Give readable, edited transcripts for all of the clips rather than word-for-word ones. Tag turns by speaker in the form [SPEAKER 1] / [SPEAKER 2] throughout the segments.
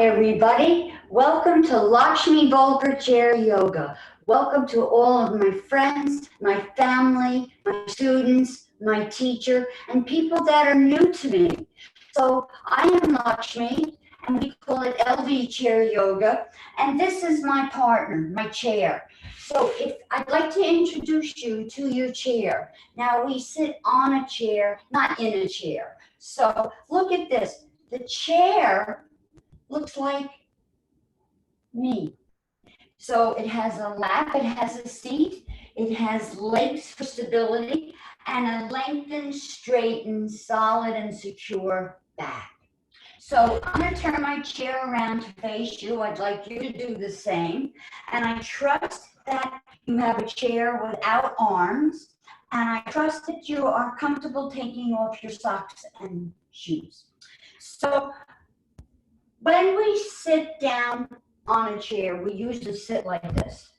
[SPEAKER 1] everybody. Welcome to Lakshmi Voelker Chair Yoga. Welcome to all of my friends, my family, my students, my teacher, and people that are new to me. So I am Lakshmi, and we call it LV Chair Yoga, and this is my partner, my chair. So if I'd like to introduce you to your chair. Now we sit on a chair, not in a chair. So look at this. The chair looks like me. So it has a lap, it has a seat, it has legs for stability, and a lengthened, straightened, solid, and secure back. So I'm going to turn my chair around to face you. I'd like you to do the same. And I trust that you have a chair without arms, and I trust that you are comfortable taking off your socks and shoes. So when we sit down on a chair, we usually sit like this.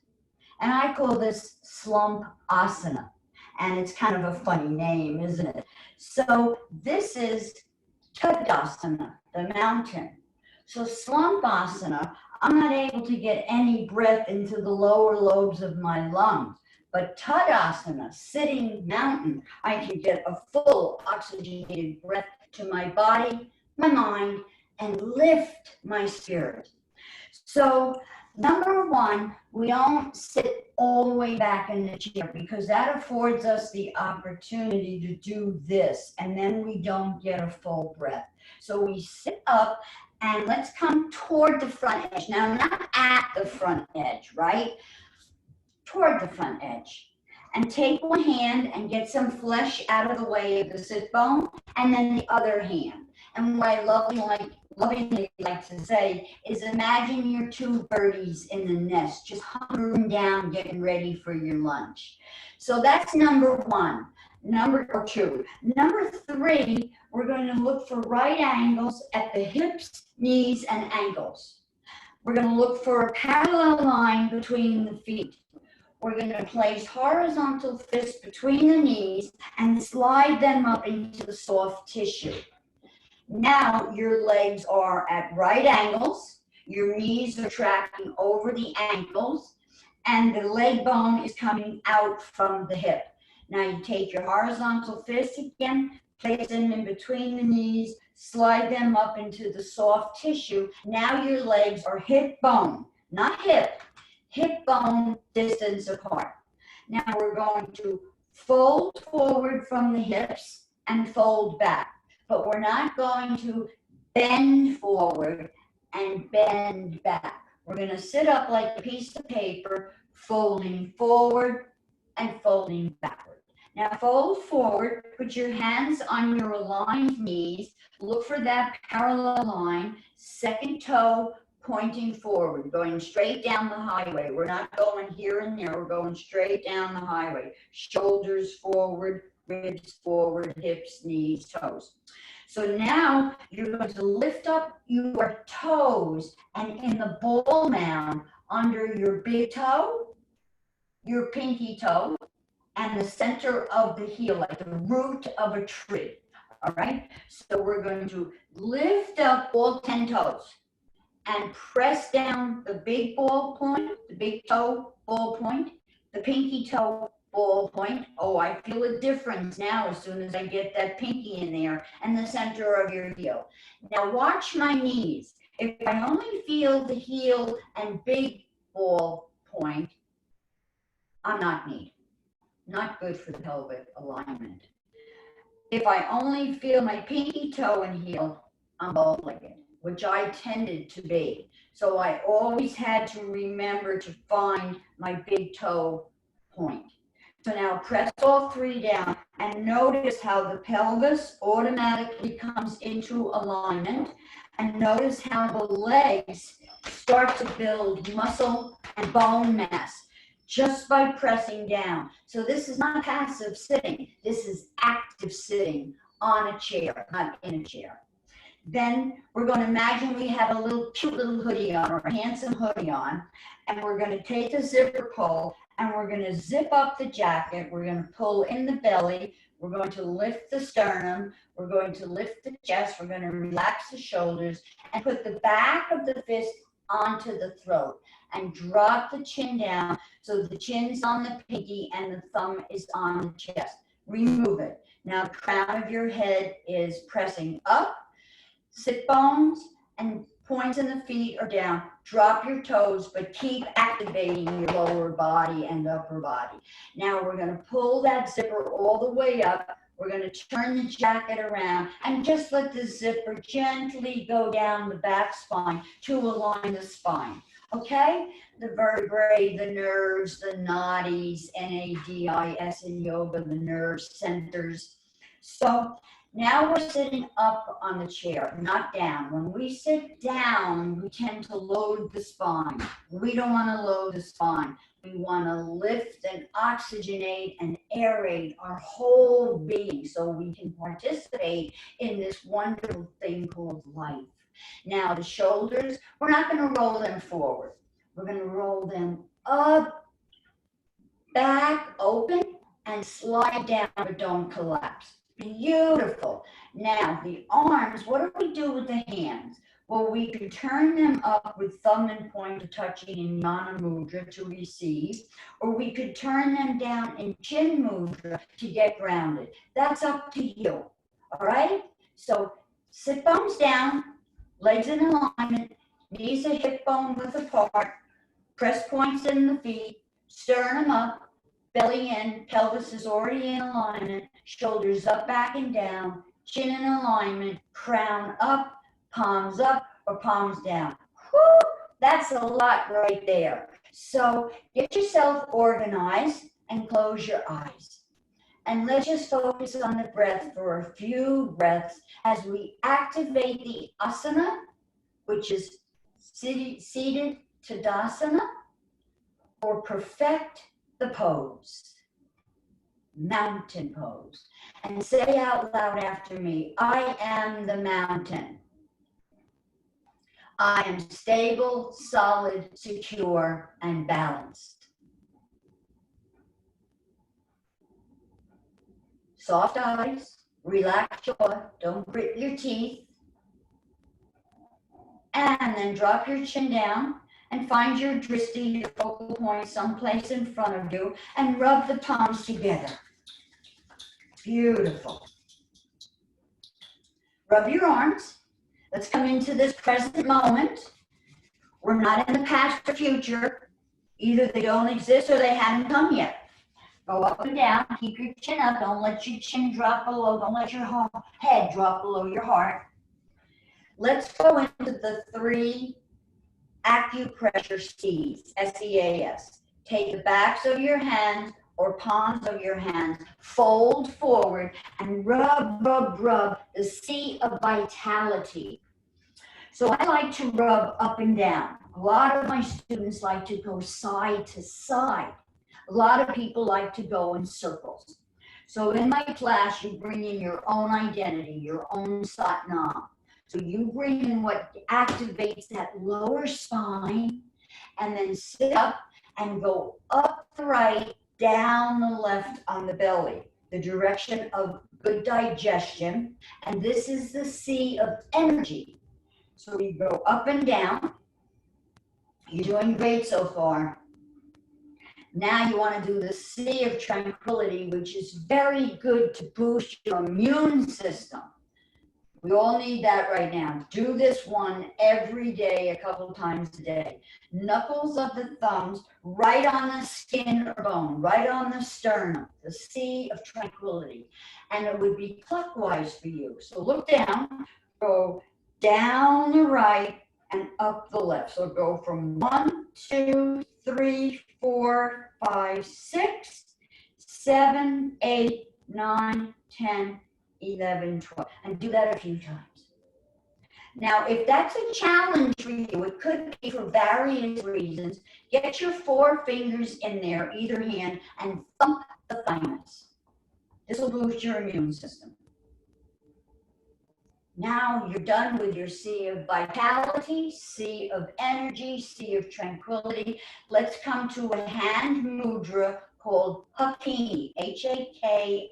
[SPEAKER 1] And I call this slump asana. And it's kind of a funny name, isn't it? So this is Tadasana, the mountain. So slump asana, I'm not able to get any breath into the lower lobes of my lungs. But Tadasana, sitting mountain, I can get a full oxygenated breath to my body, my mind, and lift my spirit. So number one, we don't sit all the way back in the chair because that affords us the opportunity to do this, and then we don't get a full breath. So we sit up and let's come toward the front edge. Now, not at the front edge, right? Toward the front edge. And take one hand and get some flesh out of the way of the sit bone, and then the other hand. And what I lovingly like to say is imagine your two birdies in the nest, just hunkering down, getting ready for your lunch. So that's number one. Number two. Number three, we're going to look for right angles at the hips, knees, and ankles. We're going to look for a parallel line between the feet. We're going to place horizontal fists between the knees and slide them up into the soft tissue. Now your legs are at right angles, your knees are tracking over the ankles, and the leg bone is coming out from the hip. Now you take your horizontal fists again, place them in between the knees, slide them up into the soft tissue. Now your legs are hip bone, not hip bone distance apart. Now we're going to fold forward from the hips and fold back. But we're not going to bend forward and bend back. We're going to sit up like a piece of paper, folding forward and folding backward. Now fold forward, put your hands on your aligned knees, look for that parallel line, second toe pointing forward, going straight down the highway. We're not going here and there, we're going straight down the highway. Shoulders forward, ribs forward, hips, knees, toes. So now you're going to lift up your toes, and in the ball mound under your big toe, your pinky toe, and the center of the heel, like the root of a tree. All right? So we're going to lift up all 10 toes and press down the big ball point, the big toe ball point, the pinky toe ball point. Oh, I feel a difference now as soon as I get that pinky in there, and the center of your heel. Now watch my knees. If I only feel the heel and big ball point, I'm not knee. Not good for the pelvic alignment. If I only feel my pinky toe and heel, I'm bow-legged, which I tended to be. So I always had to remember to find my big toe point. So now press all three down and notice how the pelvis automatically comes into alignment, and notice how the legs start to build muscle and bone mass just by pressing down. So this is not passive sitting, this is active sitting on a chair, not in a chair. Then we're going to imagine we have a cute little hoodie on, or a handsome hoodie on, and we're going to take a zipper pull and we're going to zip up the jacket. We're going to pull in the belly, We're going to lift the sternum. We're going to lift the chest. We're going to relax the shoulders and put the back of the fist onto the throat and drop the chin down so the chin's on the pinky and the thumb is on the chest. Remove it. Now, the crown of your head is pressing up. Sit bones and points in the feet are down. Drop your toes, but keep activating your lower body and upper body. Now we're going to pull that zipper all the way up. We're going to turn the jacket around and just let the zipper gently go down the back spine to align the spine. Okay? The vertebrae, the nerves, the nadis, N-A-D-I-S in yoga, the nerve centers. So now we're sitting up on the chair, not down. When we sit down, we tend to load the spine. We don't want to load the spine. We want to lift and oxygenate and aerate our whole being so we can participate in this wonderful thing called life. Now the shoulders, we're not going to roll them forward. We're going to roll them up, back, open, and slide down, but don't collapse. Beautiful. Now, the arms, what do we do with the hands? Well, we can turn them up with thumb and pointer touching in Jnana Mudra to receive, or we could turn them down in Chin Mudra to get grounded. That's up to you. All right? So, sit bones down, legs in alignment, knees a hip bone width apart, press points in the feet, sternum up, belly in, pelvis is already in alignment, shoulders up, back, and down, chin in alignment, crown up, or palms down. Whew, that's a lot right there. So get yourself organized and close your eyes. And let's just focus on the breath for a few breaths as we activate the asana, which is seated Tadasana, or perfect the pose, mountain pose. And say out loud after me, I am the mountain. I am stable, solid, secure, and balanced. Soft eyes, relax jaw, don't grit your teeth. And then drop your chin down and find your drishti, your focal point, someplace in front of you, and rub the palms together. Beautiful. Rub your arms. Let's come into this present moment. We're not in the past or future. Either they don't exist or they haven't come yet. Go up and down. Keep your chin up. Don't let your chin drop below. Don't let your head drop below your heart. Let's go into the 3 acupressure C's, S-E-A-S. Take the backs of your hands or palms of your hands, fold forward, and rub, rub, rub the C of vitality. So I like to rub up and down. A lot of my students like to go side to side. A lot of people like to go in circles. So in my class, you bring in your own identity, your own Satnam. So you bring in what activates that lower spine, and then sit up and go up the right, down the left on the belly, the direction of good digestion. And this is the C of energy. So we go up and down. You're doing great so far. Now you want to do the C of tranquility, which is very good to boost your immune system. We all need that right now. Do this one every day, a couple times a day. Knuckles of the thumbs right on the skin or bone, right on the sternum, the C of tranquility. And it would be clockwise for you. So look down, go down the right and up the left. So go from 1, 2, 3, 4, 5, 6, 7, 8, 9, 10, 11, 12, and do that a few times. Now, if that's a challenge for you, it could be for various reasons, get your 4 fingers in there, either hand, and thump the thymus. This will boost your immune system. Now you're done with your C of vitality, C of energy, C of tranquility. Let's come to a hand mudra called Hakini, Hakini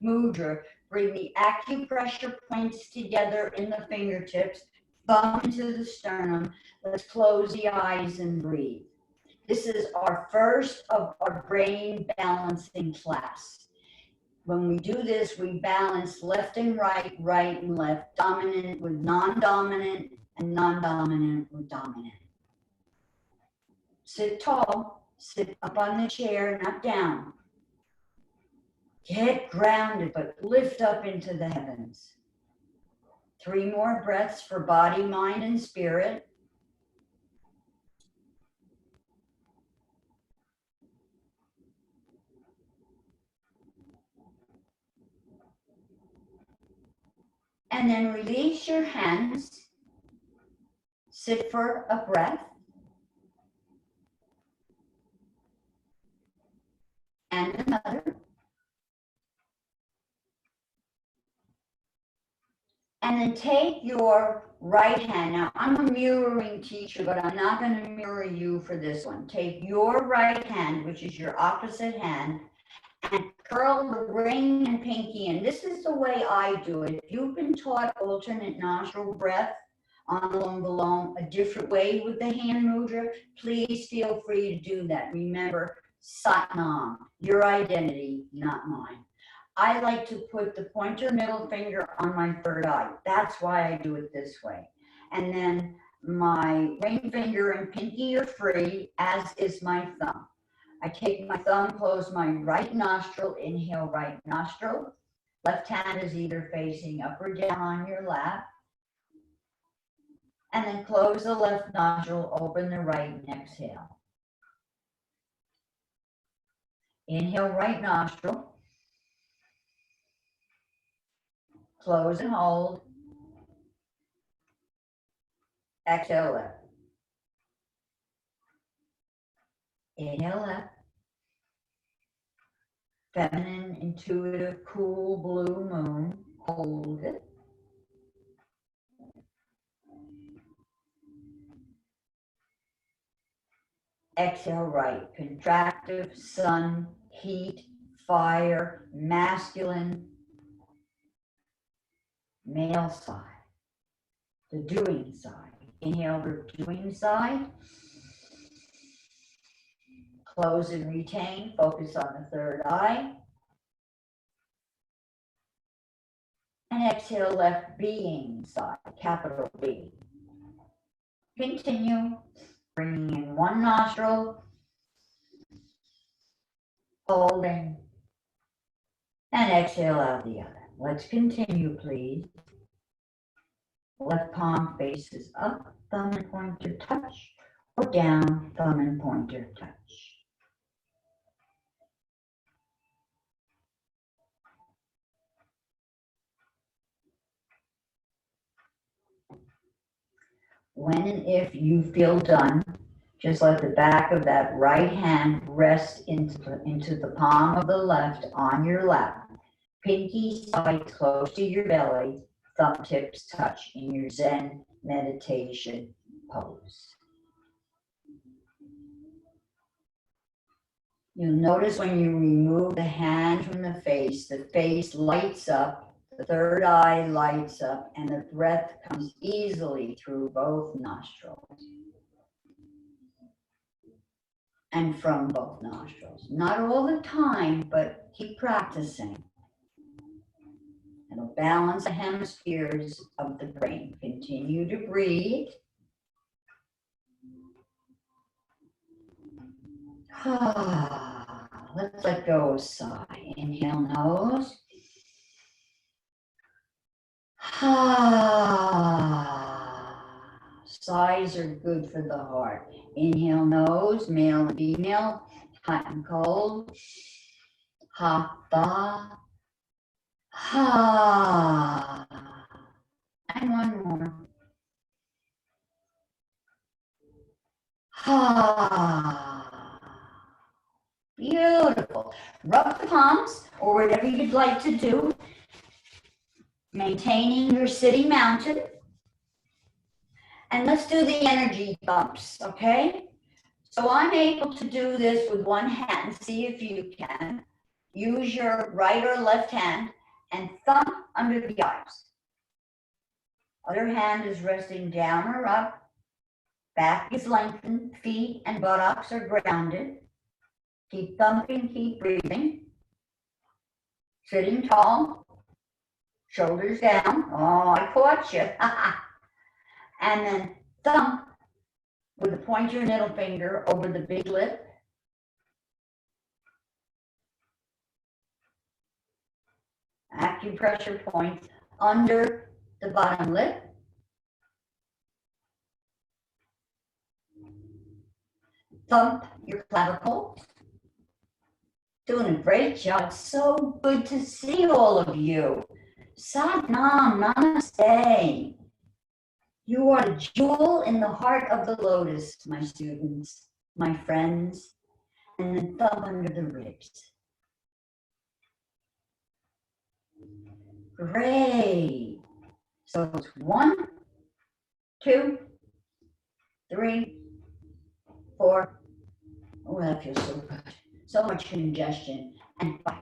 [SPEAKER 1] mudra. Bring the acupressure points together in the fingertips, thumb into the sternum. Let's close the eyes and breathe. This is our first of our brain balancing class. When we do this, we balance left and right, right and left, dominant with non-dominant, and non-dominant with dominant. Sit tall, sit up on the chair, not down. Get grounded, but lift up into the heavens. 3 more breaths for body, mind, and spirit. And then release your hands. Sit for a breath. And another. And then take your right hand. Now, I'm a mirroring teacher, but I'm not going to mirror you for this one. Take your right hand, which is your opposite hand, and curl the ring and pinky. And this is the way I do it. If you've been taught alternate nostril breath, Anulom Vilom, a different way with the hand mudra, please feel free to do that. Remember, Satnam, your identity, not mine. I like to put the pointer middle finger on my third eye. That's why I do it this way. And then my ring finger and pinky are free, as is my thumb. I take my thumb, close my right nostril, inhale right nostril. Left hand is either facing up or down on your lap. And then close the left nostril, open the right, and exhale. Inhale right nostril. Close and hold. Exhale left. Inhale left. Feminine, intuitive, cool blue moon. Hold it. Exhale right. Contractive, sun, heat, fire, masculine, male side. The doing side. Inhale the doing side. Close and retain. Focus on the third eye. And exhale left being side, capital B. Continue. Bringing in one nostril. Holding. And exhale out the other. Let's continue, please. Left palm faces up, thumb and pointer touch, or down, thumb and pointer touch. When and if you feel done, just let the back of that right hand rest into the palm of the left on your lap. Pinky side close to your belly, thumb tips touch in your Zen meditation pose. You'll notice when you remove the hand from the face lights up, the third eye lights up, and the breath comes easily through both nostrils. And from both nostrils. Not all the time, but keep practicing. It'll balance the hemispheres of the brain. Continue to breathe. Let's let go of sigh. Inhale nose. Sighs are good for the heart. Inhale nose, male and female, hot and cold. Ha, ba. Ha. And one more. Ha. Beautiful. Rub the palms or whatever you'd like to do. Maintaining your sitting mountain. And let's do the energy bumps, okay? So I'm able to do this with one hand. See if you can. Use your right or left hand and thumb under the eyes. Other hand is resting down or up. Back is lengthened, feet and buttocks are grounded. Keep thumping, keep breathing. Sitting tall, shoulders down. Oh, I caught you. And then thump with the pointer and middle finger over the big lip. Acupressure points under the bottom lip. Thump your clavicles. Doing a great job. So good to see all of you. Sat Nam, namaste. You are a jewel in the heart of the lotus, my students, my friends, and then thumb under the ribs. Great. So it's 1, 2, 3, 4. Oh, that feels so good. So much congestion. And 5.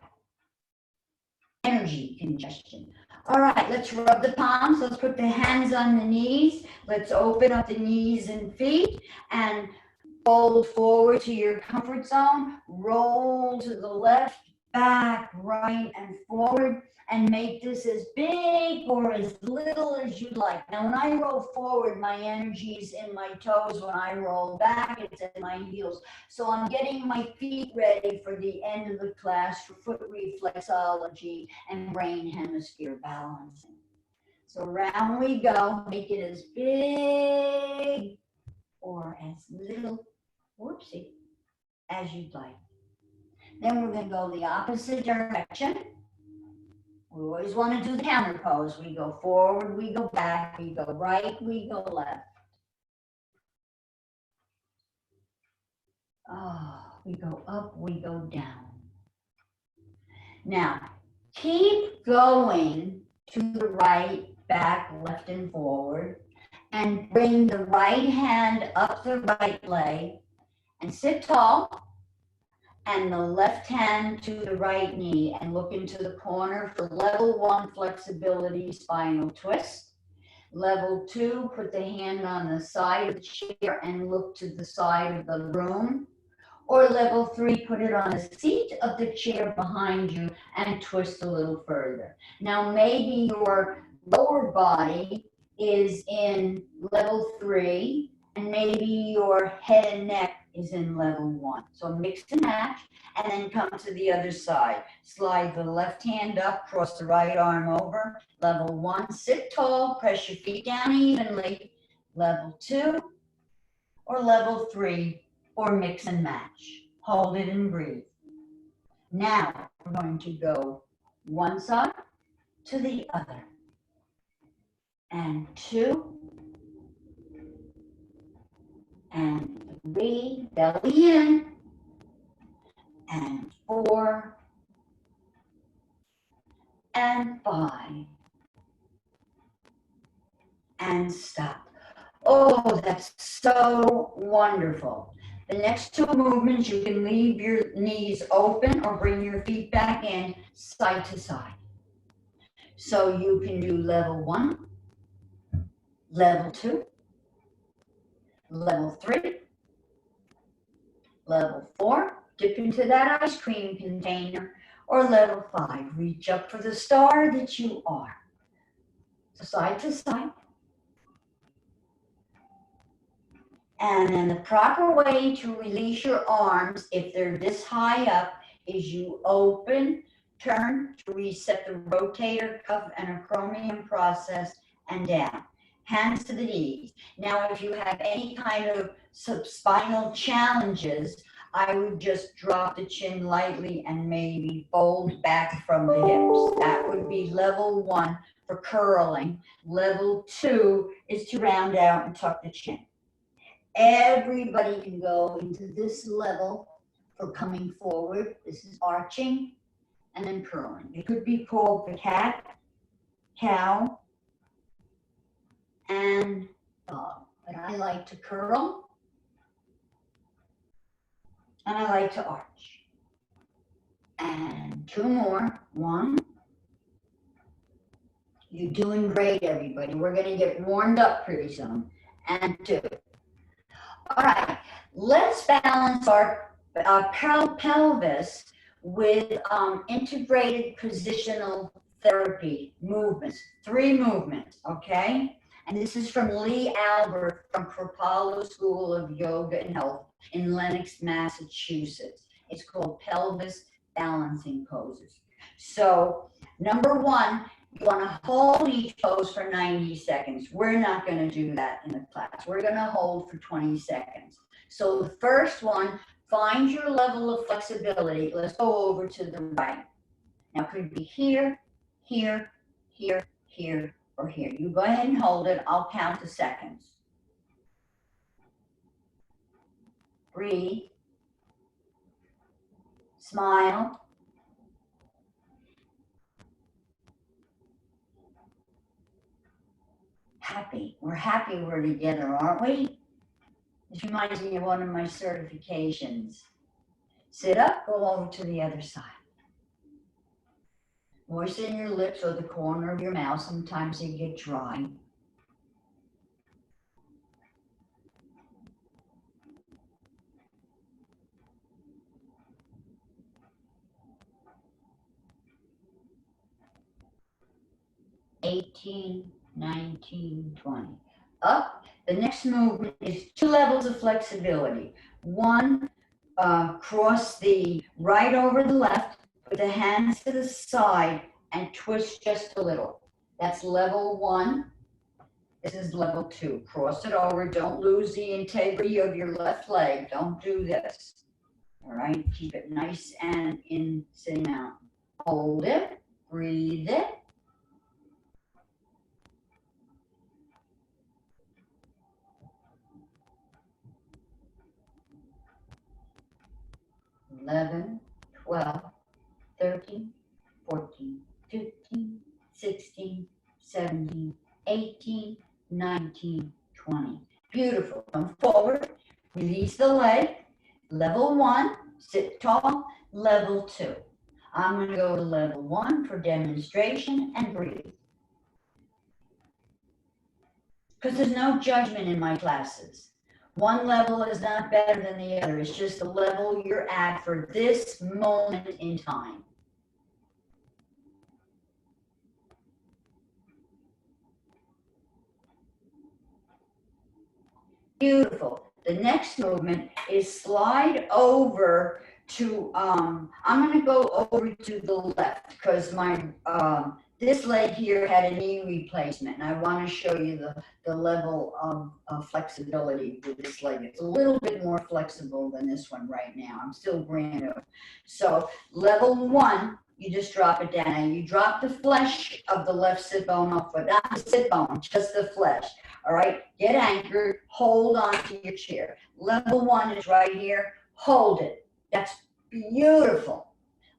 [SPEAKER 1] Energy congestion. All right, let's rub the palms. Let's put the hands on the knees. Let's open up the knees and feet and fold forward to your comfort zone. Roll to the left, back, right, and forward. And make this as big or as little as you'd like. Now, when I roll forward, my energy is in my toes. When I roll back, it's in my heels. So I'm getting my feet ready for the end of the class for foot reflexology and brain hemisphere balancing. So around we go. Make it as big or as little, whoopsie, as you'd like. Then we're going to go the opposite direction. We always want to do the counter pose. We go forward, we go back, we go right, we go left. Oh, we go up, we go down. Now, keep going to the right, back, left, and forward. And bring the right hand up the right leg and sit tall. And the left hand to the right knee and look into the corner for level 1 flexibility spinal twist. Level 2, put the hand on the side of the chair and look to the side of the room. Or level 3, put it on the seat of the chair behind you and twist a little further. Now maybe your lower body is in level 3 and maybe your head and neck is in level 1. So mix and match and then come to the other side. Slide the left hand up, cross the right arm over. Level 1, sit tall, press your feet down evenly. Level 2 or level 3 or mix and match. Hold it and breathe. Now we're going to go one side to the other. And 2 and 3, belly in, and 4 and 5 and stop. Oh, that's so wonderful. The next 2 movements, you can leave your knees open or bring your feet back in side to side. So you can do level 1, level 2, level 3, level 4, dip into that ice cream container, or level 5, reach up for the star that you are. So side to side. And then the proper way to release your arms, if they're this high up, is you open, turn to reset the rotator cuff and acromion process and down. Hands to the knees. Now, if you have any kind of subspinal challenges, I would just drop the chin lightly and maybe fold back from the hips. That would be level 1 for curling. Level 2 is to round out and tuck the chin. Everybody can go into this level for coming forward. This is arching and then curling. It could be called the cat, cow, and dog. But I like to curl And I like to arch. And 2 more. 1. You're doing great, everybody. We're going to get warmed up pretty soon. And 2. All right, let's balance our pelvis with integrated positional therapy movements. 3 movements, okay? And this is from Lee Albert from Kripalu School of Yoga and Health in Lenox, Massachusetts. It's called pelvis balancing poses. So, number 1, you want to hold each pose for 90 seconds. We're not going to do that in the class. We're going to hold for 20 seconds. So the first one, find your level of flexibility. Let's go over to the right. Now it could be here, here, here, here, or here. You go ahead and hold it. I'll count the seconds. Breathe. Smile. Happy. We're happy we're together, aren't we? This reminds me of one of my certifications. Sit up, go over to the other side. Moisten your lips or the corner of your mouth. Sometimes they get dry. $18, $19, $20. Up. The next movement is 2 levels of flexibility. 1, cross the right over the left, put the hands to the side, and twist just a little. That's level 1. This is level 2. Cross it over. Don't lose the integrity of your left leg. Don't do this. All right? Keep it nice and in sitting out. Hold it. Breathe it. $11, $12, $13, $14, $15, $16, $17, $18, $19, $20. Beautiful. Come forward. Release the leg. Level 1, sit tall. Level 2. I'm going to go to level 1 for demonstration and breathe. Because there's no judgment in my classes. One level is not better than the other. It's just the level you're at for this moment in time. Beautiful. The next movement is slide over to, I'm going to go over to the left because my, this leg here had a knee replacement, and I want to show you the level of flexibility with this leg. It's a little bit more flexible than this one right now. I'm still brand new. So level 1, you just drop it down. And you drop the flesh of the left sit bone off, but not the sit bone, just the flesh. All right, get anchored, hold on to your chair. Level 1 is right here, hold it. That's beautiful.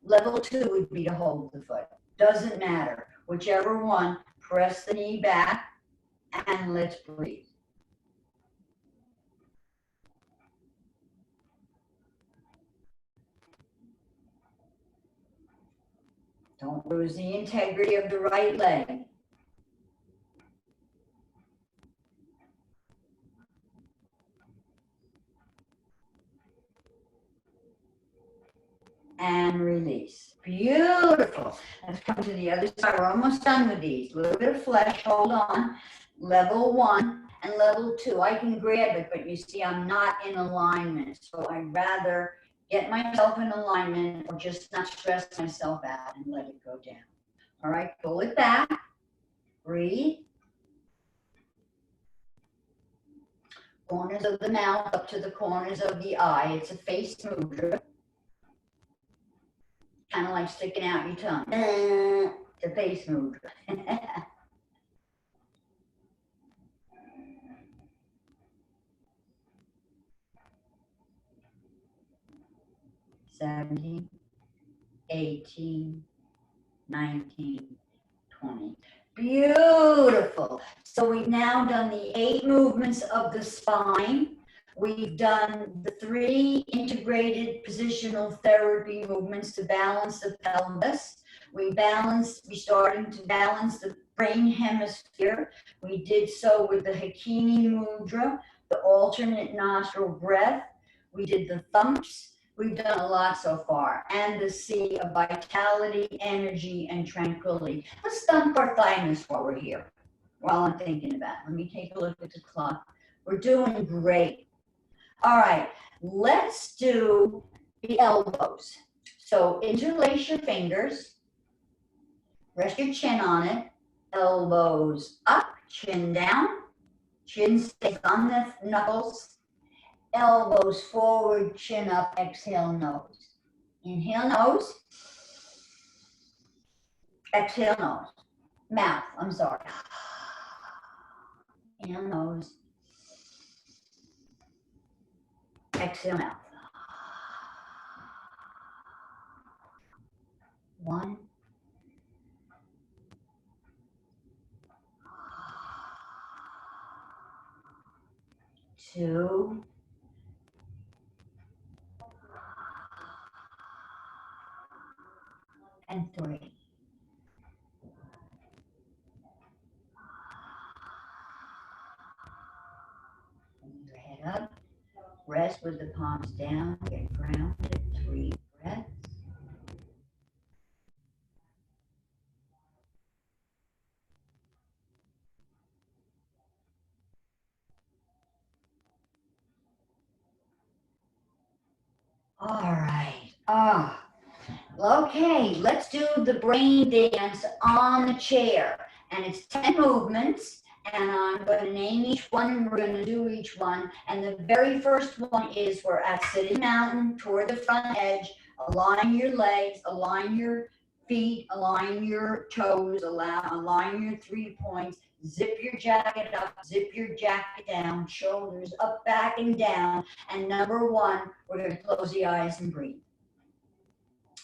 [SPEAKER 1] Level 2 would be to hold the foot. Doesn't matter. Whichever one, press the knee back and let's breathe. Don't lose the integrity of the right leg. And release. Beautiful. Let's come to the other side. We're almost done with these. A little bit of flesh, hold on. Level 1 and level 2. I can grab it, but you see I'm not in alignment. So I'd rather get myself in alignment or just not stress myself out and let it go down. All right, pull it back. Breathe. Corners of the mouth up to the corners of the eye. It's a face mudra. Kind of like sticking out your tongue. The face mudra. 17, 18, 19, 20. Beautiful. So we've now done the 8 movements of the spine. We've done the 3 integrated positional therapy movements to balance the pelvis. We're starting to balance the brain hemisphere. We did so with the Hakini Mudra, the alternate nostril breath. We did the thumps. We've done a lot so far. And the C of vitality, energy, and tranquility. Let's thump our thymus while we're here, while I'm thinking about it. Let me take a look at the clock. We're doing great. All right, let's do the elbows. So interlace your fingers, rest your chin on it, elbows up, chin down, chin stays on the knuckles, elbows forward, chin up, exhale nose. Inhale nose, exhale nose, mouth, I'm sorry. Inhale nose, exhale mouth. 1, 2, and 3. Your head up, rest with the palms down, get grounded, 3 breaths. All right. Okay, let's do the brain dance on the chair. And it's 10 movements, and I'm going to name each one, and we're going to do each one. And the very first one is we're at sitting mountain toward the front edge. Align your legs, align your feet, align your toes, align your 3 points. Zip your jacket up, zip your jacket down, shoulders up, back, and down. And number 1, we're going to close the eyes and breathe.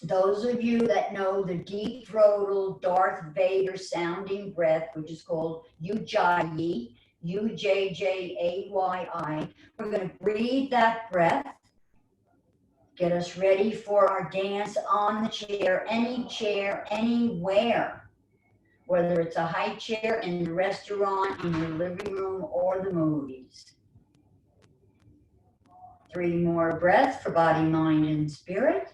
[SPEAKER 1] Those of you that know the deep throatal Darth Vader sounding breath, which is called Ujjayi, Ujjayi, we're going to breathe that breath. Get us ready for our dance on the chair, anywhere. Whether it's a high chair in the restaurant, in your living room, or the movies. 3 more breaths for body, mind, and spirit.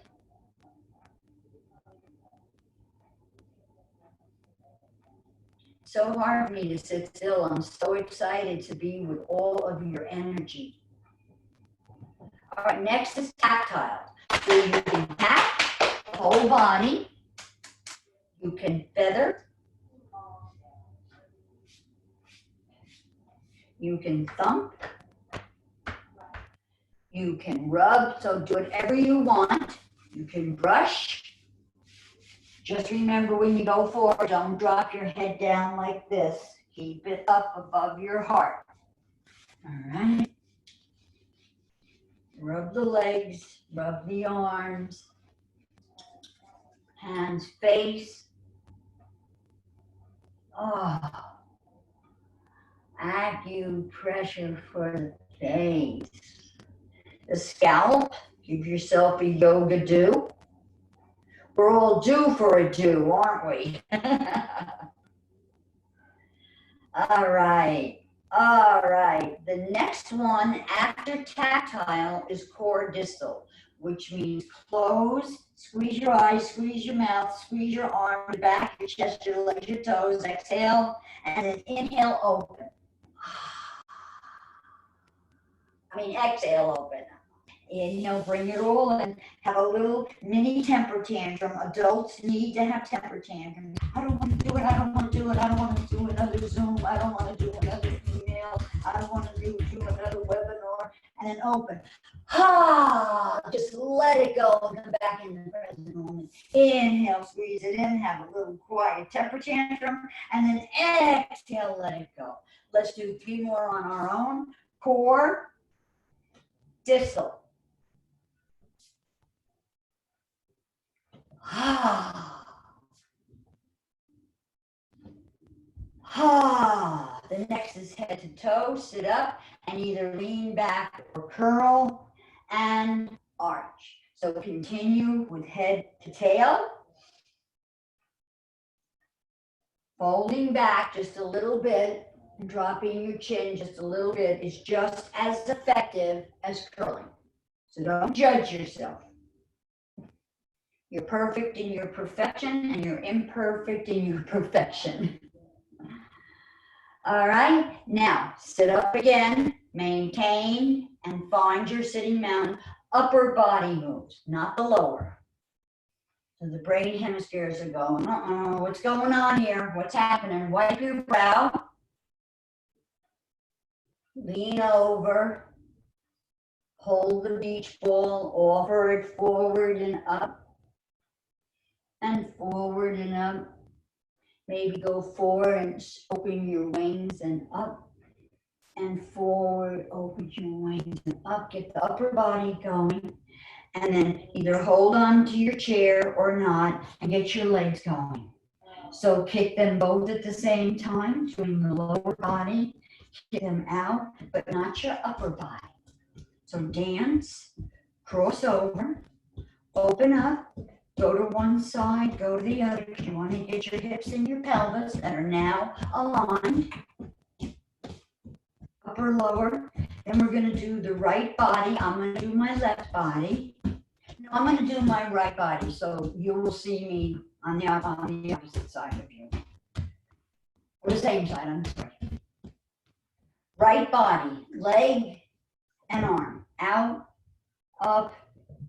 [SPEAKER 1] So hard for me to sit still. I'm so excited to be with all of your energy. All right, next is tactile. So you can tap the whole body. You can feather. You can thump. You can rub, so do whatever you want. You can brush. Just remember when you go forward, don't drop your head down like this. Keep it up above your heart. All right. Rub the legs, rub the arms, hands, face. Acupressure for the face. The scalp, give yourself a yoga do. We're all due for a do, aren't we? All right. The next one after tactile is core distal, which means close, squeeze your eyes, squeeze your mouth, squeeze your arms, back, your chest, your legs, your toes, exhale, and then inhale, open. Exhale, open. Inhale, bring it all in. Have a little mini temper tantrum. Adults need to have temper tantrums. I don't want to do it. I don't want to do it. I don't want to do another Zoom. I don't want to do another email. I don't want to do another webinar. And then open. Just let it go and come back in the present moment. Inhale, squeeze it in. Have a little quiet temper tantrum. And then exhale, let it go. Let's do 3 more on our own. Core, distal. The next is head to toe, sit up, and either lean back or curl and arch. So continue with head to tail. Folding back just a little bit and dropping your chin just a little bit is just as effective as curling. So don't judge yourself. You're perfect in your perfection and you're imperfect in your perfection. All right, now sit up again, maintain, and find your sitting mountain. Upper body moves, not the lower. So the brain hemispheres are going, what's going on here? What's happening? Wipe your brow. Lean over. Hold the beach ball, offer it forward and up. And forward and up. Maybe go forward and open your wings and up. And forward, open your wings and up. Get the upper body going. And then either hold on to your chair or not and get your legs going. So kick them both at the same time, swing the lower body, kick them out, but not your upper body. So dance, cross over, open up, go to one side, go to the other. You want to get your hips and your pelvis that are now aligned. Upper, lower. Then we're going to do the right body. I'm going to do my left body. No, I'm going to do my right body, so you will see me on the opposite side of you. Or the same side, I'm sorry. Right body, leg and arm. Out, up,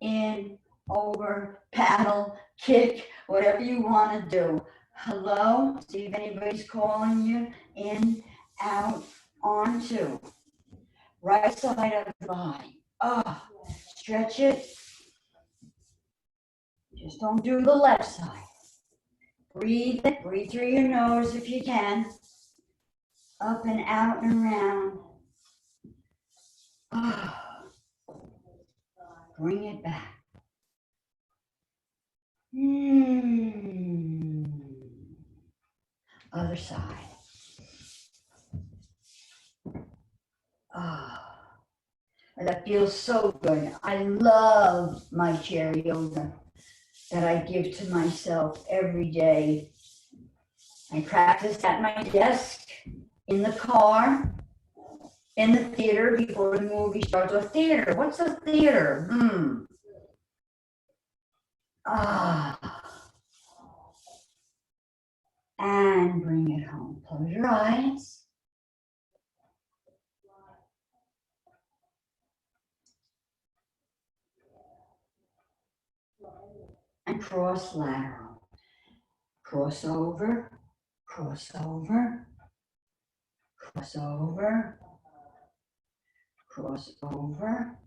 [SPEAKER 1] in, over, paddle, kick, whatever you want to do. Hello, see if anybody's calling you. In, out, on, two. Right side of the body. Stretch it. Just don't do the left side. Breathe through your nose if you can. Up and out and around. Bring it back. Other side. That feels so good. I love my chair yoga that I give to myself every day. I practice at my desk, in the car, in the theater before the movie starts. A theater, what's a theater? And bring it home. Close your eyes. And cross lateral. Cross over, cross over, cross over, cross over.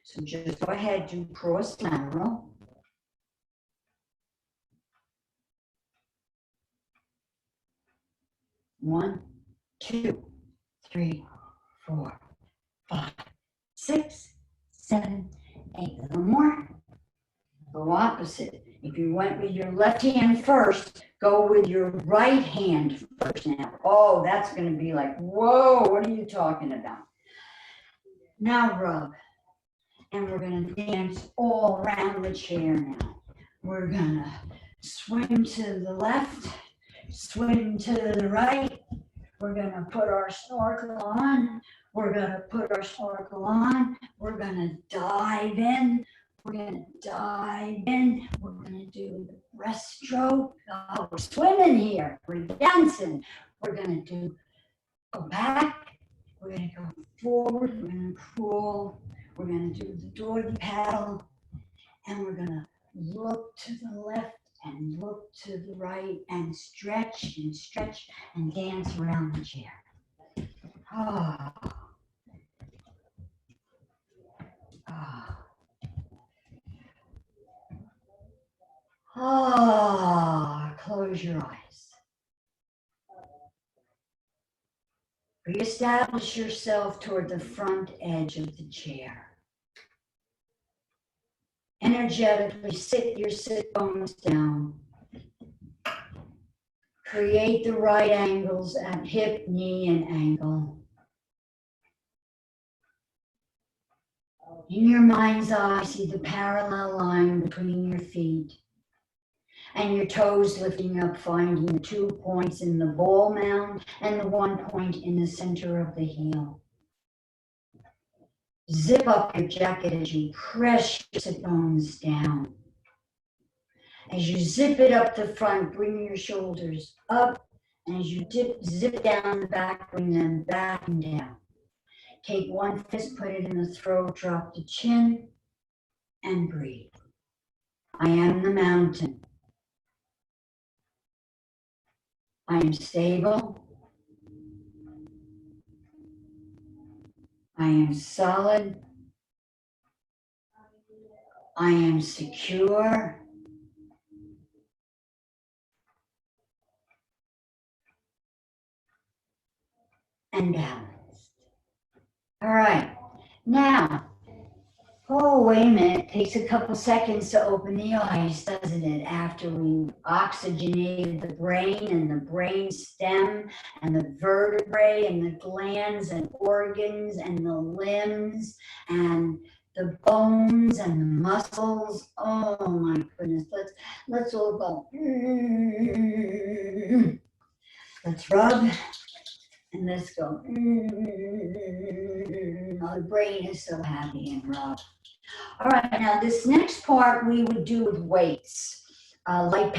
[SPEAKER 1] So just go ahead, do cross lateral. One, two, three, 4, 5, 6, 7, 8. A little more. Go opposite. If you went with your left hand first, go with your right hand first now. Oh, that's going to be like, whoa, what are you talking about? Now rub. And we're going to dance all around the chair now. We're going to swim to the left, swim to the right. We're going to put our snorkel on. We're going to put our snorkel on. We're going to dive in. We're going to dive in. We're going to do the breaststroke. Oh, we're swimming here. We're dancing. We're going to go back. We're going to go forward. We're going to crawl. We're going to do the doggy paddle. And we're going to look to the left and look to the right and stretch and dance around the chair. Close your eyes. Reestablish yourself toward the front edge of the chair. Energetically sit your sit bones down. Create the right angles at hip, knee, and ankle. In your mind's eye, see the parallel line between your feet and your toes lifting up, finding the 2 points in the ball mound and the 1 point in the center of the heel. Zip up your jacket as you press your sit bones down. As you zip it up the front, bring your shoulders up. And as you zip down the back, bring them back and down. Take one fist, put it in the throat, drop the chin, and breathe. I am the mountain. I am stable. I am solid. I am secure. And balanced. All right. Now, oh, wait a minute. It takes a couple seconds to open the eyes, doesn't it? After we oxygenated the brain and the brain stem and the vertebrae and the glands and organs and the limbs and the bones and the muscles. Oh my goodness. Let's all go. Let's rub. And let's go. The brain is so happy and rough. All right, now this next part we would do with weights, light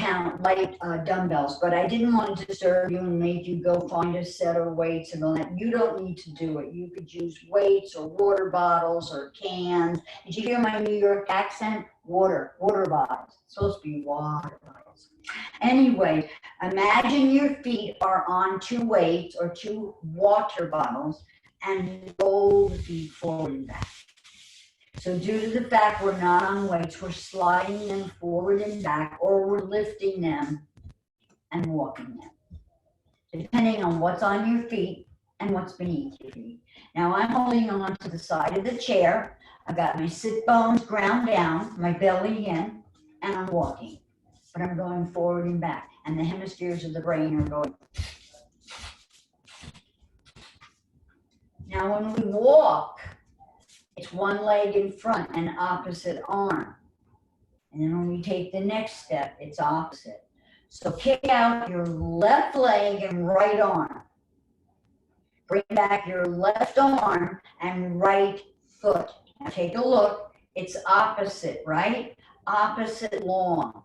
[SPEAKER 1] dumbbells, but I didn't want to disturb you and make you go find a set of weights and all that. You don't need to do it. You could use weights or water bottles or cans. Did you hear my New York accent? Water bottles. It's supposed to be water bottles. Anyway, imagine your feet are on 2 weights or 2 water bottles and roll the feet forward and back. So due to the fact we're not on weights, we're sliding them forward and back, or we're lifting them and walking them, depending on what's on your feet and what's beneath your feet. Now I'm holding on to the side of the chair. I've got my sit bones ground down, my belly in, and I'm walking. But I'm going forward and back, and the hemispheres of the brain are going. Now when we walk, it's one leg in front and opposite arm. And then when we take the next step, it's opposite. So kick out your left leg and right arm. Bring back your left arm and right foot. Now take a look. It's opposite, right? Opposite long.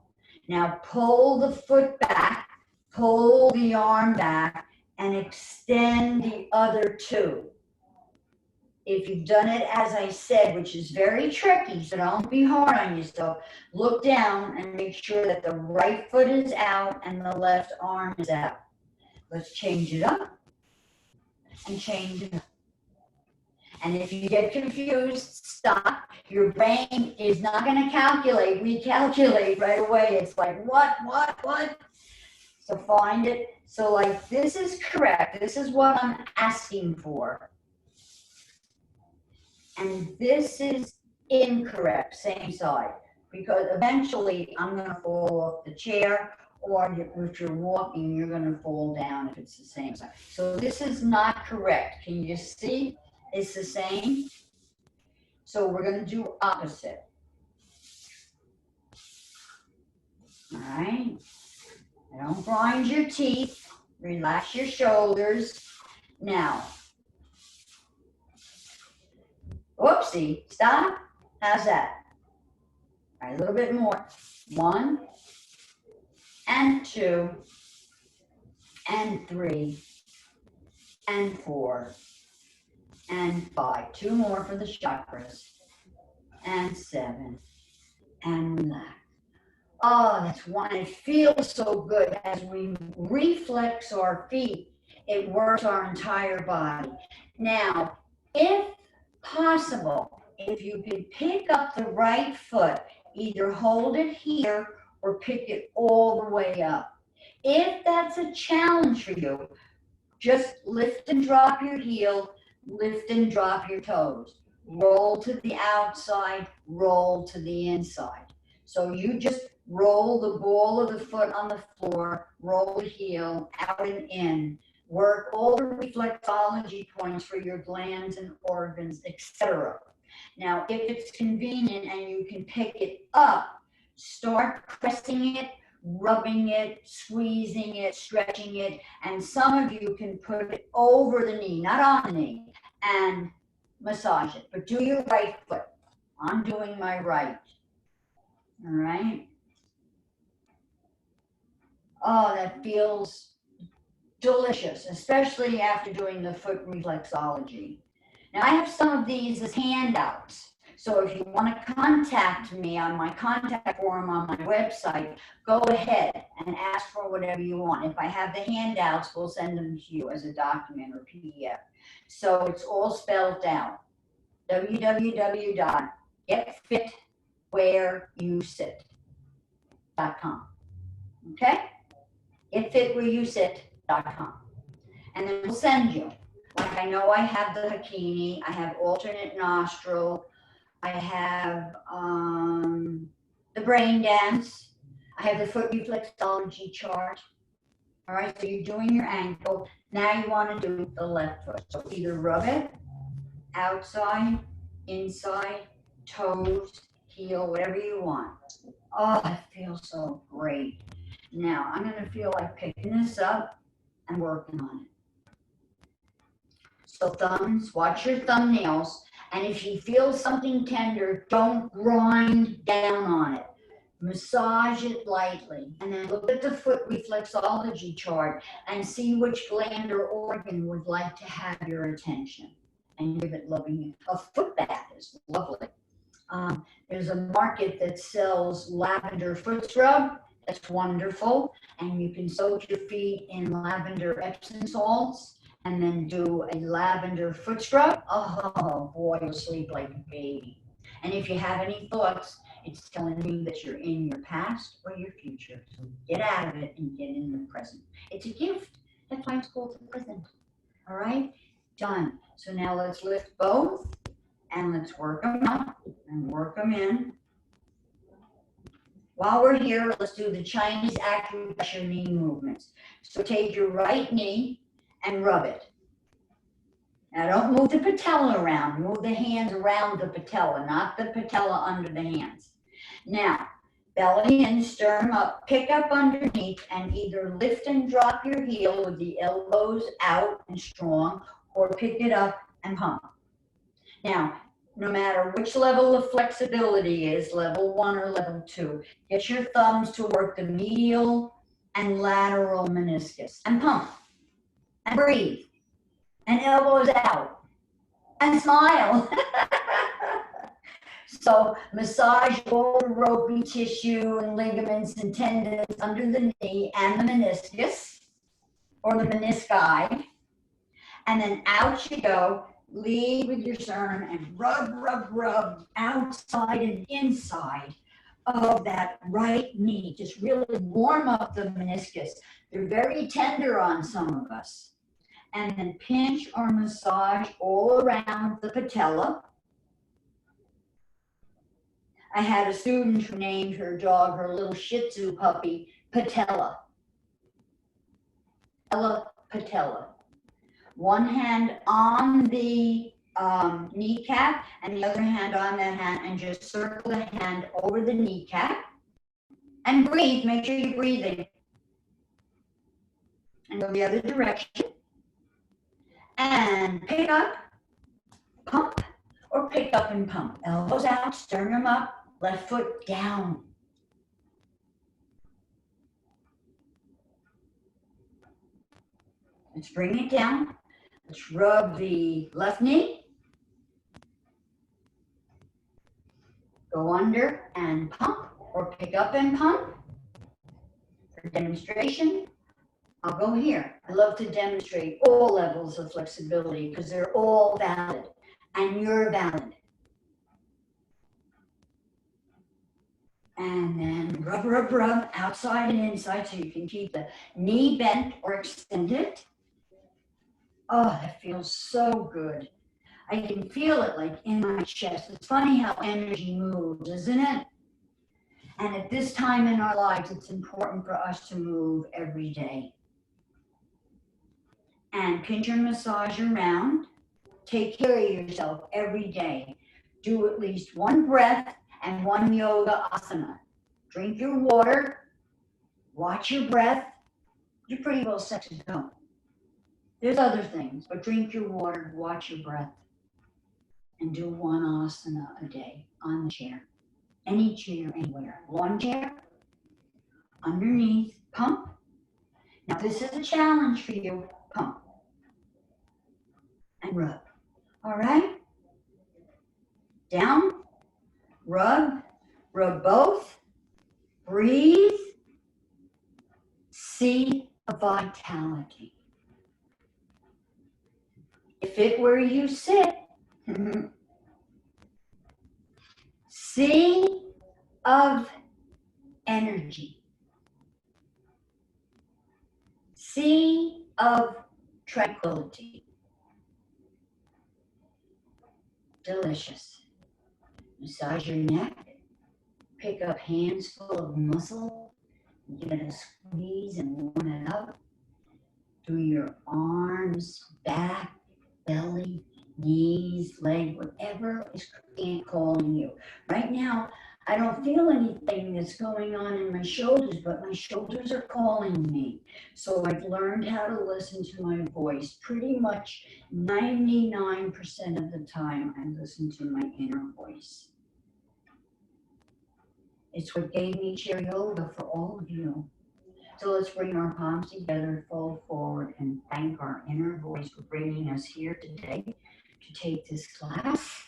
[SPEAKER 1] Now pull the foot back, pull the arm back, and extend the other 2. If you've done it as I said, which is very tricky, so don't be hard on yourself, look down and make sure that the right foot is out and the left arm is out. Let's change it up and change it up. And if you get confused, stop. Your brain is not going to recalculate right away. It's like, what? So find it. So like, this is correct. This is what I'm asking for. And this is incorrect, same side, because eventually I'm going to fall off the chair, or if you're walking, you're going to fall down if it's the same side. So this is not correct. Can you see? It's the same. So we're going to do opposite. All right. Don't grind your teeth. Relax your shoulders. Now, whoopsie, stop. How's that? All right, a little bit more. 1 and 2 and 3 and 4 and 5. 2 more for the chakras. And 7. And relax. Oh, that's one. It feels so good as we reflex our feet. It works our entire body. Now, if possible, if you can pick up the right foot, either hold it here or pick it all the way up. If that's a challenge for you, just lift and drop your heel, lift and drop your toes. Roll to the outside, roll to the inside. So you just roll the ball of the foot on the floor, roll the heel out and in. Work all the reflexology points for your glands and organs, etc. Now, if it's convenient and you can pick it up, start pressing it, rubbing it, squeezing it, stretching it, and some of you can put it over the knee, not on the knee, and massage it. But do your right foot. I'm doing my right. All right. Oh, that feels delicious, especially after doing the foot reflexology. Now, I have some of these as handouts. So if you want to contact me on my contact form on my website, go ahead and ask for whatever you want. If I have the handouts, we'll send them to you as a document or PDF. So it's all spelled out. www.getfitwhereyousit.com. Okay? Getfitwhereyousit.com. And then we'll send you. Like I know I have the Hakini, I have alternate nostril, I have the brain dance, I have the foot reflexology chart. All right, so you're doing your ankle. Now you want to do the left foot. So either rub it outside, inside, toes, heel, whatever you want. Oh, that feels so great. Now I'm going to feel like picking this up and working on it. So thumbs, watch your thumbnails, and if you feel something tender, don't grind down on it. Massage it lightly, and then look at the foot reflexology chart and see which gland or organ would like to have your attention, and give it loving. A foot bath is lovely. There's a market that sells lavender foot scrub. That's wonderful, and you can soak your feet in lavender Epsom salts and then do a lavender foot scrub. Oh boy, you'll sleep like a baby. And if you have any thoughts, it's telling you that you're in your past or your future. So get out of it and get in the present. It's a gift. That's why it's called the present. All right? Done. So now let's lift both and let's work them out and work them in. While we're here, let's do the Chinese acupressure knee movements. So take your right knee and rub it. Now don't move the patella around, move the hands around the patella, not the patella under the hands. Now, belly in, sternum up, pick up underneath and either lift and drop your heel with the elbows out and strong, or pick it up and pump. Now, no matter which level of flexibility is, level 1 or level 2, get your thumbs to work the medial and lateral meniscus and pump. And breathe, and elbows out, and smile. So massage all the ropey tissue and ligaments and tendons under the knee and the meniscus, or the menisci, and then out you go. Lead with your sternum and rub, rub, rub outside and inside of that right knee. Just really warm up the meniscus. They're very tender on some of us. And then pinch or massage all around the patella. I had a student who named her dog, her little Shih Tzu puppy, Patella. Patella. One hand on the kneecap and the other hand on that hand, and just circle the hand over the kneecap. And breathe, make sure you're breathing. And go the other direction. And pick up, pump, or pick up and pump. Elbows out, sternum up, left foot down. Let's bring it down. Let's rub the left knee. Go under and pump, or pick up and pump. For demonstration, I'll go here. I love to demonstrate all levels of flexibility because they're all valid, and you're valid. And then rub, rub, rub, outside and inside, so you can keep the knee bent or extended. Oh, that feels so good. I can feel it like in my chest. It's funny how energy moves, isn't it? And at this time in our lives, it's important for us to move every day. And pinch and massage around. Take care of yourself every day. Do at least one breath and one yoga asana. Drink your water, watch your breath. You're pretty well set to go. There's other things, but drink your water, watch your breath, and do one asana a day on the chair. Any chair, anywhere. Lawn chair, underneath, pump. Now this is a challenge for you. Pump and rub. All right? Down, rub both. Breathe. See a vitality. If it were you sit, sea of energy. Sea of tranquility. Delicious. Massage your neck. Pick up hands full of muscle. Give it a squeeze and warm it up. Do your arms, back, belly, knees, leg, whatever is calling you. Right now, I don't feel anything that's going on in my shoulders, but my shoulders are calling me. So I've learned how to listen to my voice. Pretty much 99% of the time, I listen to my inner voice. It's what gave me chair yoga for all of you. So let's bring our palms together, fold forward, and thank our inner voice for bringing us here today to take this class.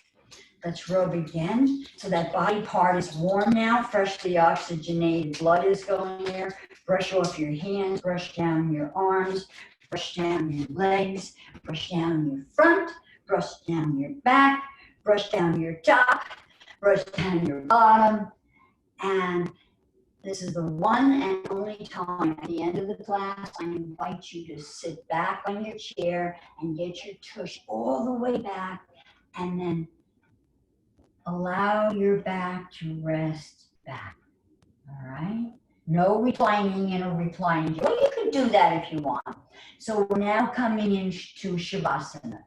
[SPEAKER 1] Let's rub again. So that body part is warm now, freshly oxygenated blood is going there. Brush off your hands, brush down your arms, brush down your legs, brush down your front, brush down your back, brush down your top, brush down your bottom. And this is the one and only time at the end of the class I invite you to sit back on your chair and get your tush all the way back and then allow your back to rest back. All right? No reclining in a reclining chair. Well, you can do that if you want. So we're now coming into Shavasana.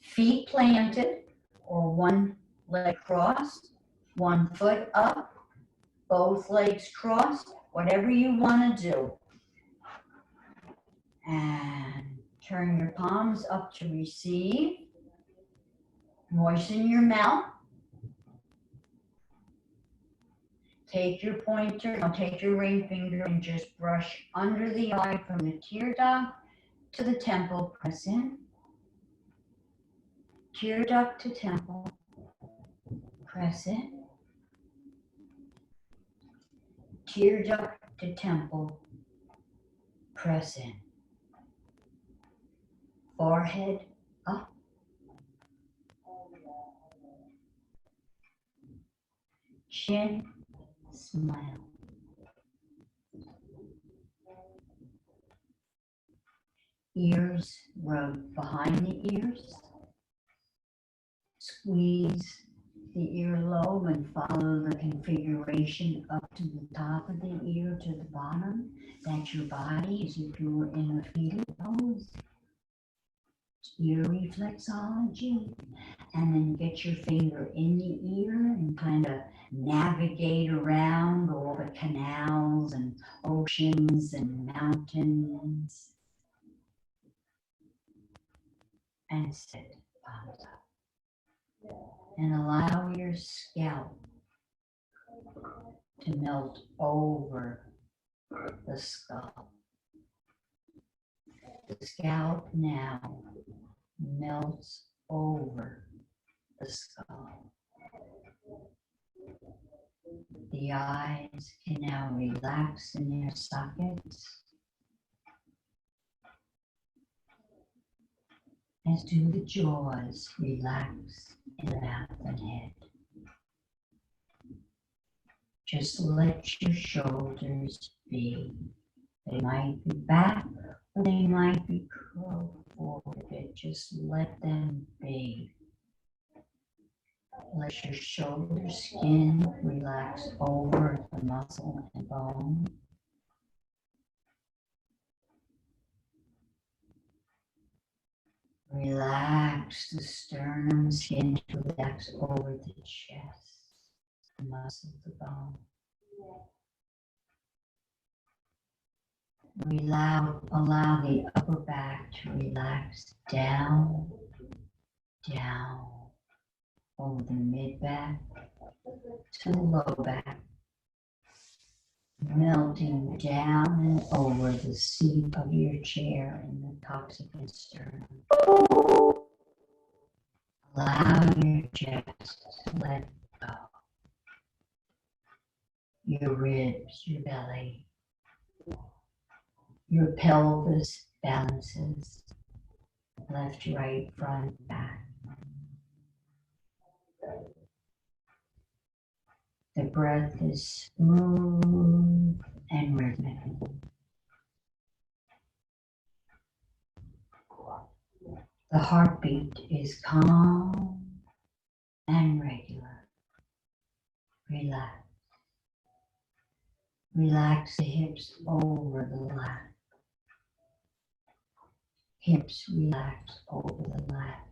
[SPEAKER 1] Feet planted or one leg crossed, one foot up. Both legs crossed, whatever you want to do. And turn your palms up to receive. Moisten your mouth. Take your pointer, now take your ring finger and just brush under the eye from the tear duct to the temple. Press in. Tear duct to temple. Press in. Tear duct to temple, press in. Forehead up. Chin, smile. Ears rub behind the ears. Squeeze the earlobe and follow the configuration up to the top of the ear to the bottom. That's your body as if you were in a fetal pose. Ear reflexology. And then get your finger in the ear and kind of navigate around all the canals and oceans and mountains. And sit, palms up. And allow your scalp to melt over the skull. The scalp now melts over the skull. The eyes can now relax in their sockets, as do the jaws relax in the mouth and head. Just let your shoulders be. They might be back or they might be curled forward a bit. Just let them be. Let your shoulder skin relax over the muscle and bone. Relax the sternum, skin to relax over the chest, the muscle, the bone. Allow the upper back to relax down, down, over the mid back to the low back, melting down and over the seat of your chair in the coccygeal sternum. Allow your chest to let go. Your ribs, your belly, your pelvis balances, left, right, front, back. The breath is smooth and rhythmic. The heartbeat is calm and regular. Relax. Relax the hips over the lap. Hips relax over the lap.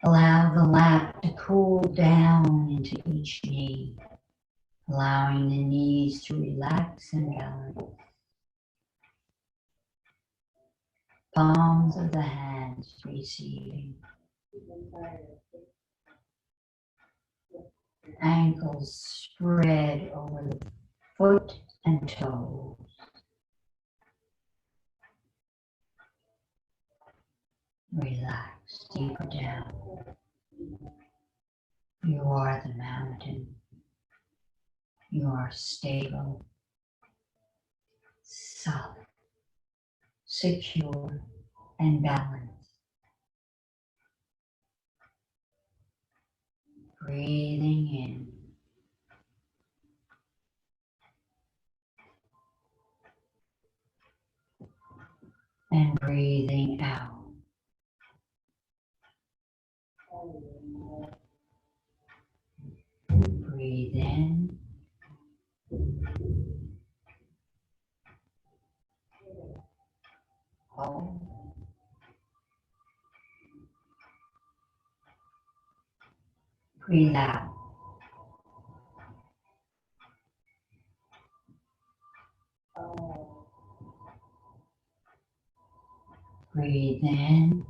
[SPEAKER 1] Allow the lap to cool down into each knee, allowing the knees to relax and balance. Palms of the hands receiving. Ankles spread over the foot and toes. Relax deeper down. You are the mountain. You are stable, solid, secure, and balanced. Breathing in. And breathing out. Breathe in. Hold. Breathe out. Breathe in.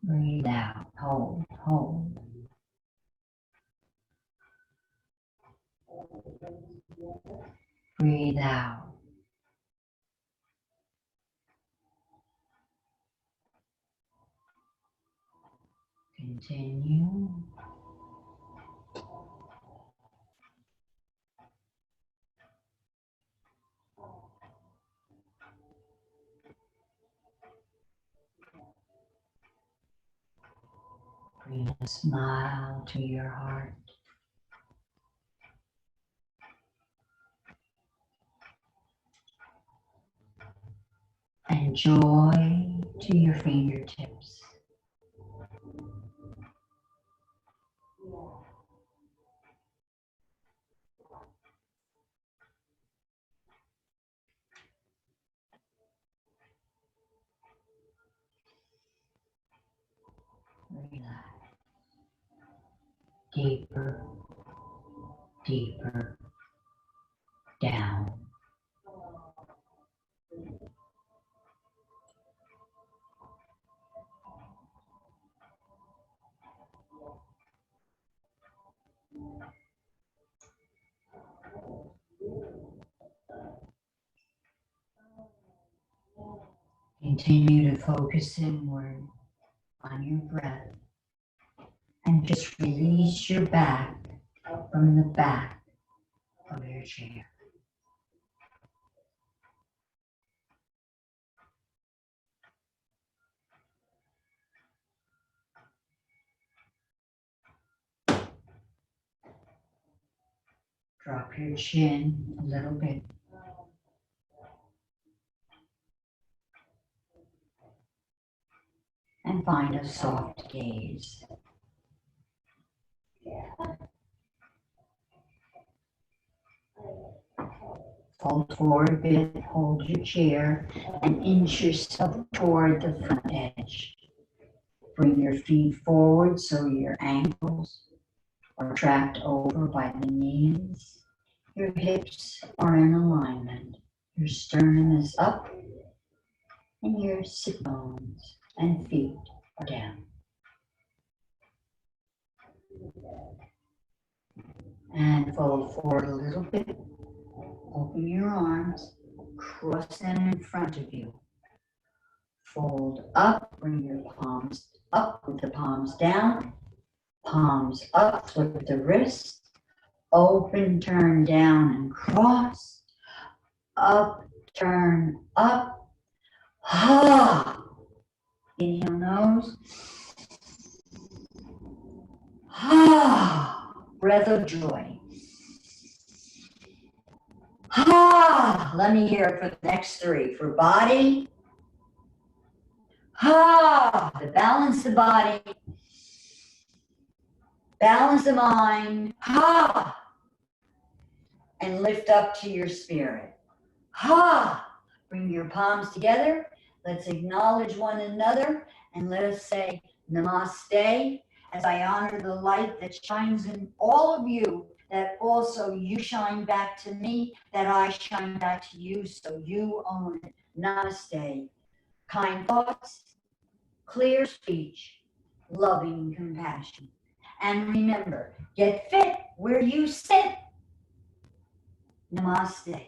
[SPEAKER 1] Breathe out. Hold, hold. Breathe out. Continue. Bring a smile to your heart. And joy to your fingertips. Relax. Deeper, deeper, down. Continue to focus inward on your breath and just release your back from the back of your chair. Drop your chin a little bit. And find a soft gaze. Fold forward a bit, hold your chair, and inch yourself toward the front edge. Bring your feet forward so your ankles are tracked over by the knees. Your hips are in alignment. Your sternum is up, and your sit bones and feet are down. And fold forward a little bit. Open your arms, cross them in front of you. Fold up, bring your palms up with the palms down. Palms up, flip the wrist. Open, turn down and cross. Up, turn up. Ha! Inhale nose. Ha! Breath of joy. Ha! Let me hear it for the next three. For body. Ha! To balance the body. Balance the mind. Ha! And lift up to your spirit. Ha! Bring your palms together. Let's acknowledge one another and let us say namaste as I honor the light that shines in all of you, that also you shine back to me, that I shine back to you, so you own it. Namaste. Kind thoughts, clear speech, loving compassion. And remember, get fit where you sit. Namaste.